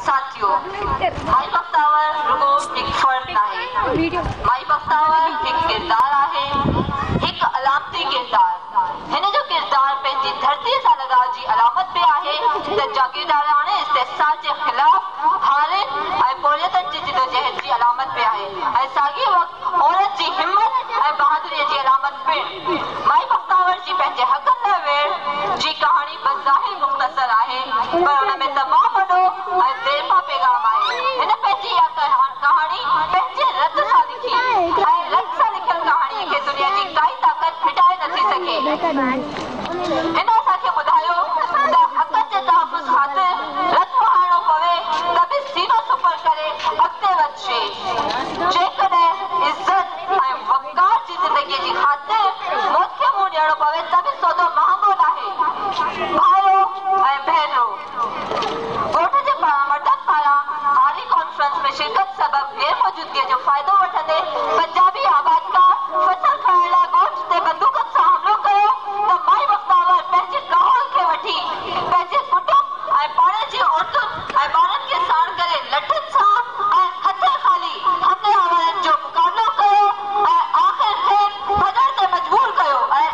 साथियों, माई बख्तावर रुगो एक फर्द नाहे, माई बख्तावर एक किरदार आहे, एक अलामती किरदार। हिन जो किरदार पंहिंजी धरती सां लगाव जी अलामत पे आहे त जागीरदाराणे इस्तेहसाल जे खिलाफ हारे ऐं बोरियतन जी जिदोजहद जी अलामत पे आहे ऐं साॻिए वक़्तु औरत जी हिम्मत ऐं बहादुरीअ जी अलामत पिणु। माई बख्तावर जी पंहिंजे हक़नि लाइ वेड़ जी कहाणी बज़ाहिर मुख़्तसर आहे, पर हुन में तमामु वॾो ऐं देरपा पैगाम आहे। हिन पंहिंजी इहा कहाणी पंहिंजे रत सां लिखी ऐं रत सां लिखियल कहाणीअ खे दुनिया जी काई ताक़त मिटाए नथी सघे। हिन असांखे ॿुधायो त हक़नि जे तहफ़ुज़ ख़ातिर रत वहाइणो पवे त बि सीनो सुपर करे अॻिते वधजे। जेकॾहिं इज़त ऐं वक़ार जी ज़िंदगीअ जी ख़ातिर मौत खे मुंहुं ॾियणो पवे त बि सौदो महांगो नाहे। भाइयो ऐं भेनरो, ॻोठ जे मर्दनि पारां हाली कॉन्फ्रेंस में शिरकत सबबि गैर मौजूदगीअ जो फ़ाइदो वठंदे पंजाबी आबादकार फसल खाइण लाइ ॻोठ ते बंदूकनि सां हमलो कयो त माई बख्तावर पंहिंजे गाहौल खे वठी पंहिंजे कुटुंब ऐं पाड़े जी औरतुनि ऐं ॿारनि खे साण करे लठुनि सां ऐं हथे ख़ाली हमलेआवरनि जो मुक़ाबिलो कयो ऐं आख़िर खेनि भॼण ते मजबूर कयो ऐं